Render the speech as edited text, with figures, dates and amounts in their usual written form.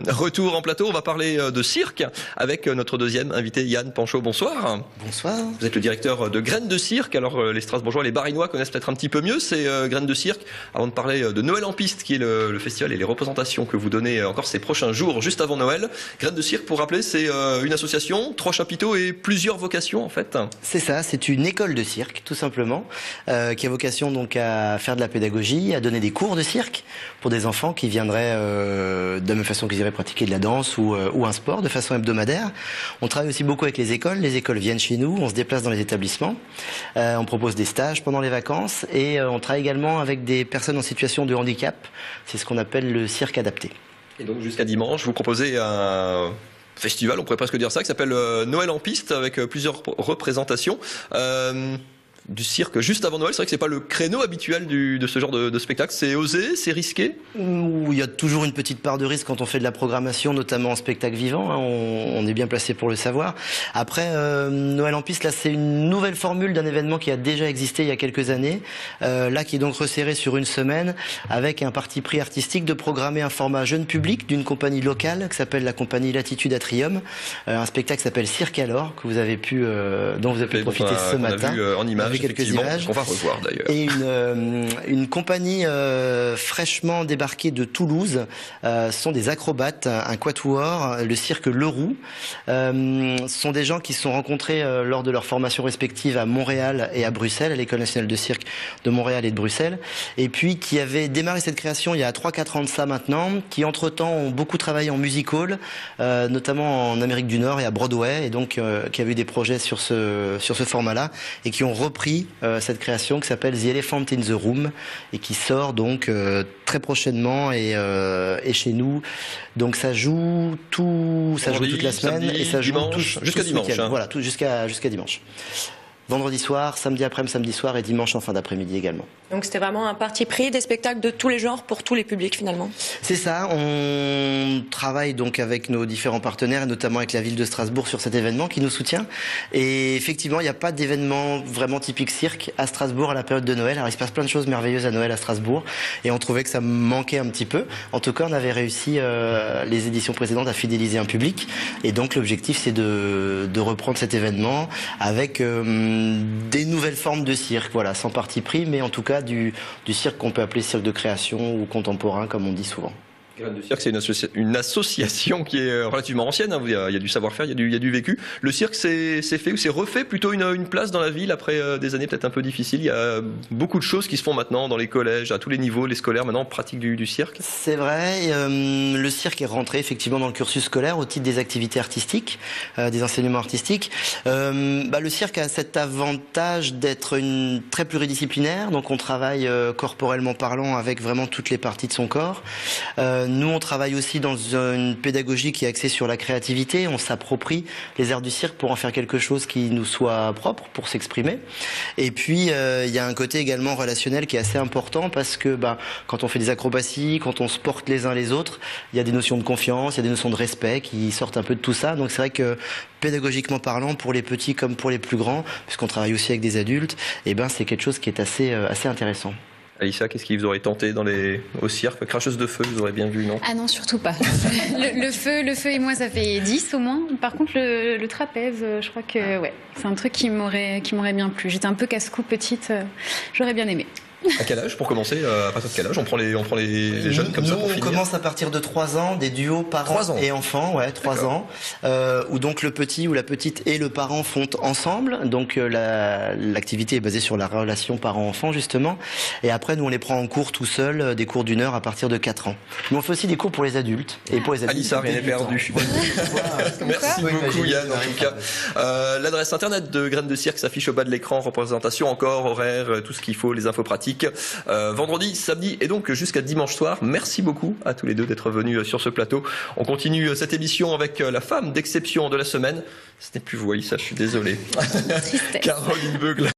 Retour en plateau, on va parler de cirque avec notre deuxième invité Yann Panchaud. Bonsoir. Bonsoir. Vous êtes le directeur de Graines de Cirque. Alors les Strasbourgeois, les Barinois connaissent peut-être un petit peu mieux ces Graines de Cirque. Avant de parler de Noël en piste, qui est le festival et les représentations que vous donnez encore ces prochains jours, juste avant Noël. Graines de Cirque, pour rappeler, c'est une association, 3 chapiteaux et plusieurs vocations en fait. C'est ça, c'est une école de cirque, tout simplement, qui a vocation donc à faire de la pédagogie, à donner des cours de cirque pour des enfants qui viendraient de la même façon qu'ils iraient pratiquer de la danse ou un sport de façon hebdomadaire. On travaille aussi beaucoup avec les écoles viennent chez nous, on se déplace dans les établissements, on propose des stages pendant les vacances et on travaille également avec des personnes en situation de handicap, c'est ce qu'on appelle le cirque adapté. Et donc jusqu'à dimanche, vous proposez un festival, on pourrait presque dire ça, qui s'appelle Noël en piste avec plusieurs représentations. Du cirque juste avant Noël, c'est vrai que c'est pas le créneau habituel de ce genre de spectacle. C'est osé, c'est risqué. Il y a toujours une petite part de risque quand on fait de la programmation, notamment en spectacle vivant. On est bien placé pour le savoir. Après, Noël en piste, là, c'est une nouvelle formule d'un événement qui a déjà existé il y a quelques années. Là, qui est donc resserré sur une semaine, avec un parti pris artistique de programmer un format jeune public d'une compagnie locale qui s'appelle la compagnie Latitude Atrium. Un spectacle qui s'appelle Cirque Alors, que vous avez pu, dont vous avez pu profiter ce matin. On a vu en image. Quelques images. On va revoir d'ailleurs. Et une compagnie fraîchement débarquée de Toulouse. Ce sont des acrobates, un quatuor, le cirque Leroux. Ce sont des gens qui se sont rencontrés lors de leur formation respective à Montréal et à Bruxelles, à l'École nationale de cirque de Montréal et de Bruxelles. Et puis qui avaient démarré cette création il y a 3-4 ans de ça maintenant, qui entre-temps ont beaucoup travaillé en music hall, notamment en Amérique du Nord et à Broadway, et donc qui avaient eu des projets sur ce format-là, et qui ont repris cette création qui s'appelle The Elephant in the Room et qui sort donc très prochainement et chez nous. Donc ça joue toute la semaine, samedi, et ça joue dimanche, jusqu'à dimanche. Hein. Voilà, jusqu'à dimanche. Vendredi soir, samedi après-midi, samedi soir et dimanche en fin d'après-midi également. Donc c'était vraiment un parti pris, des spectacles de tous les genres pour tous les publics finalement. C'est ça, on travaille donc avec nos différents partenaires et notamment avec la ville de Strasbourg sur cet événement qui nous soutient. Et effectivement, il n'y a pas d'événement vraiment typique cirque à Strasbourg à la période de Noël. Alors il se passe plein de choses merveilleuses à Noël à Strasbourg et on trouvait que ça manquait un petit peu. En tout cas, on avait réussi les éditions précédentes à fidéliser un public et donc l'objectif c'est de reprendre cet événement avec des nouvelles formes de cirque, voilà, sans parti pris, mais en tout cas du cirque qu'on peut appeler cirque de création ou contemporain, comme on dit souvent. Graines de Cirque, c'est une association qui est relativement ancienne. Hein. Il y a du savoir-faire, il y a du vécu. Le cirque, c'est fait ou c'est refait plutôt une place dans la ville après des années peut-être un peu difficiles. Il y a beaucoup de choses qui se font maintenant dans les collèges, à tous les niveaux. Les scolaires maintenant pratiquent du cirque. C'est vrai. Le cirque est rentré effectivement dans le cursus scolaire au titre des activités artistiques, des enseignements artistiques. Le cirque a cet avantage d'être très pluridisciplinaire. Donc on travaille corporellement parlant avec vraiment toutes les parties de son corps. Nous, on travaille aussi dans une pédagogie qui est axée sur la créativité. On s'approprie les arts du cirque pour en faire quelque chose qui nous soit propre, pour s'exprimer. Et puis, il y a un côté également relationnel qui est assez important parce que quand on fait des acrobaties, quand on se porte les uns les autres, il y a des notions de confiance, il y a des notions de respect qui sortent un peu de tout ça. Donc c'est vrai que pédagogiquement parlant, pour les petits comme pour les plus grands, puisqu'on travaille aussi avec des adultes, c'est quelque chose qui est assez intéressant. Alicia, qu'est-ce qui vous aurait tenté au cirque? Cracheuse de feu, vous aurez bien vu, non? Ah non, surtout pas. le feu et moi, ça fait 10 au moins. Par contre, le trapèze, je crois que ouais, c'est un truc qui m'aurait bien plu. J'étais un peu casse-cou petite, j'aurais bien aimé. À quel âge, pour commencer? À partir de quel âge on prend les jeunes comme ça pour finir? On commence à partir de 3 ans, des duos parents et enfants, 3 ans, où donc le petit ou la petite et le parent font ensemble. Donc l'activité est basée sur la relation parent-enfant justement. Et après, nous on les prend en cours tout seuls, des cours d'1 heure à partir de 4 ans. Mais on fait aussi des cours pour les adultes et pour les adultes. Alissa, rien n'est perdu. Merci beaucoup Yann en tout cas. L'adresse internet de Graines de Cirque s'affiche au bas de l'écran. Représentation encore, horaire, tout ce qu'il faut, les infos pratiques. Vendredi, samedi et donc jusqu'à dimanche soir. Merci beaucoup à tous les deux d'être venus sur ce plateau. On continue cette émission avec la femme d'exception de la semaine. Ce n'est plus vous, Alissa, je suis désolé. Caroline Beugler.